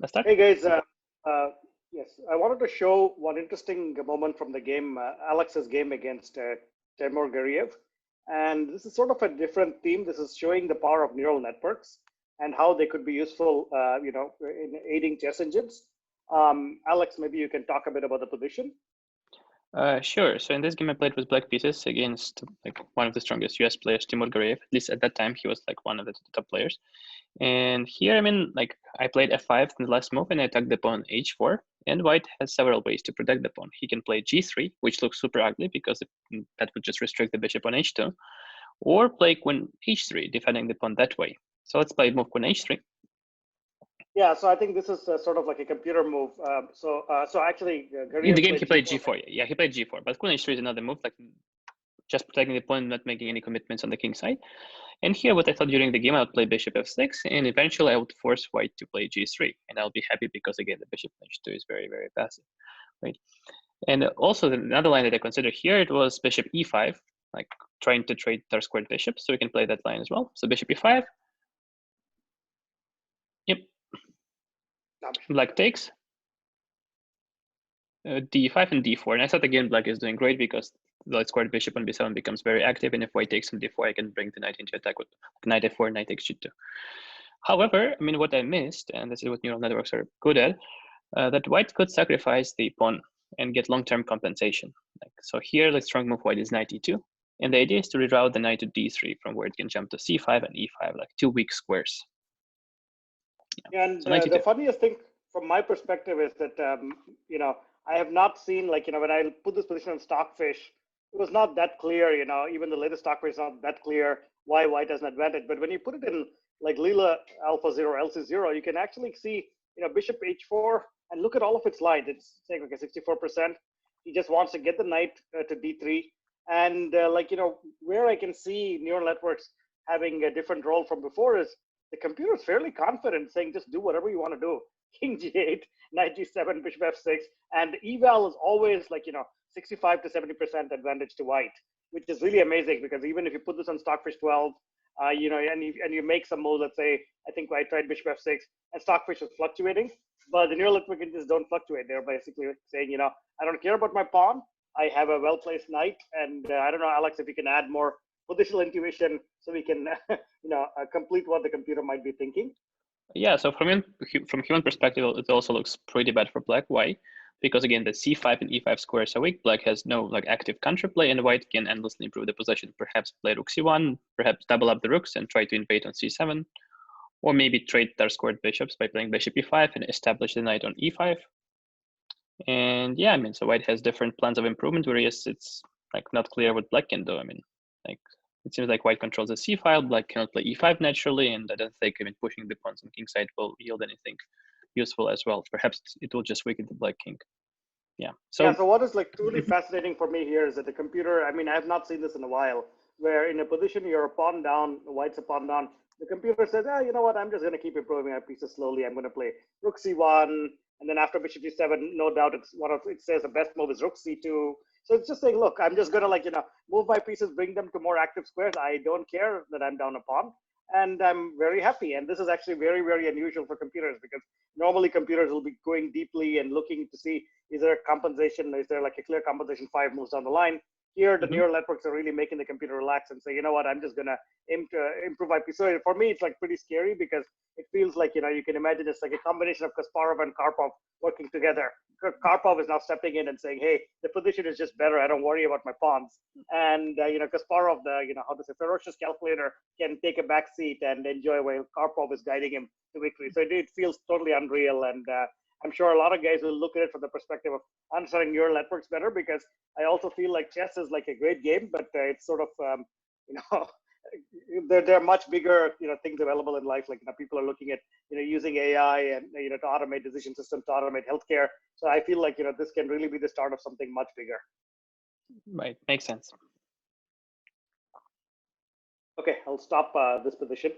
Let's start. Hey guys, yes, I wanted to show one interesting moment from the game, Alex's game against Timur Gariev. And this is sort of a different theme. This is showing the power of neural networks and how they could be useful, in aiding chess engines. Alex, maybe you can talk a bit about the position. Sure. So in this game, I played with black pieces against like one of the strongest US players, Timur Gariev. At least at that time, he was like one of the top players. And here, I mean, like I played f5 in the last move, and I attacked the pawn h4. And white has several ways to protect the pawn. He can play g3, which looks super ugly because that would just restrict the bishop on h2, or play queen h3, defending the pawn that way. So let's play move queen h3. Yeah, so I think this is sort of like a computer move. So actually, Gariev In the game, he played G4. g4. Yeah, he played g4. But queen h3 is another move, like just protecting the pawn, not making any commitments on the king side. And here, what I thought during the game, I would play bishop f6, and eventually I would force white to play g3. And I'll be happy because, again, the bishop on h2 is very, very passive, right? And also, another line that I considered here, it was bishop e5, like trying to trade star-squared bishops. So we can play that line as well. So bishop e5. Yep. Black takes. d5 and d4. And I thought, again, black is doing great because the light squared bishop on b7 becomes very active, and if white takes on d4, I can bring the knight into attack with knight f4, knight takes g2. However, I mean, what I missed, and this is what neural networks are good at, that white could sacrifice the pawn and get long-term compensation. Like, so here, the strong move white is knight e2, and the idea is to reroute the knight to d3, from where it can jump to c5 and e5, like two weak squares. Yeah, and so the funniest thing from my perspective is that I have not seen, like, when I put this position on Stockfish, it was not that clear, even the latest Stockfish is not that clear why white has an advantage. But when you put it in like Leela Alpha 0, LC0, you can actually see, bishop h4, and look at all of its lines. It's saying, okay, 64%. He just wants to get the knight to d3. And where I can see neural networks having a different role from before is the computer is fairly confident, saying just do whatever you want to do. King g8, knight g7, bishop f6, and eval is always 65 to 70% advantage to white, which is really amazing because even if you put this on Stockfish 12, and you make some moves, let's say, I think I tried bishop f6 and Stockfish is fluctuating, but the neural network engines don't fluctuate. They're basically saying, I don't care about my pawn. I have a well-placed knight, and I don't know, Alex, if you can add more positional intuition so we can, complete what the computer might be thinking. Yeah, so from human perspective, it also looks pretty bad for black. Why? Because again, the c5 and e5 squares are weak. Black has no active counterplay, and white can endlessly improve the position. Perhaps play rook c1, perhaps double up the rooks and try to invade on c7, or maybe trade star-squared bishops by playing bishop e5 and establish the knight on e5. And yeah, I mean, so white has different plans of improvement, whereas it's not clear what black can do. I mean, it seems like white controls the c file, black cannot play e5 naturally, and I don't think even pushing the pawns on king side will yield anything useful as well. Perhaps it will just weaken the black king. Yeah. So what is truly fascinating for me here is that the computer, I mean, I have not seen this in a while, where in a position you're a pawn down, white's a pawn down, the computer says, you know what, I'm just going to keep improving my pieces slowly. I'm going to play rook c1, and then after bishop g7, no doubt it says the best move is rook c2. So it's just saying, look, I'm just going to move my pieces, bring them to more active squares. I don't care that I'm down a pawn, and I'm very happy. And this is actually very, very unusual for computers because normally computers will be going deeply and looking to see, is there a compensation? Is there a clear compensation 5 moves down the line? Here, the neural networks are really making the computer relax and say, you know what, I'm just going to aim to improve my piece. So for me, it's pretty scary because it feels like, you can imagine it's like a combination of Kasparov and Karpov working together. Karpov is now stepping in and saying, hey, the position is just better. I don't worry about my pawns. And, Kasparov, the ferocious calculator can take a back seat and enjoy while Karpov is guiding him to victory. So it feels totally unreal. And I'm sure a lot of guys will look at it from the perspective of understanding neural networks better because I also feel like chess is a great game, but it's sort of, there are much bigger, things available in life. People are looking at, using AI and, to automate decision systems, to automate healthcare. So I feel like, this can really be the start of something much bigger. Right. Makes sense. Okay, I'll stop this position.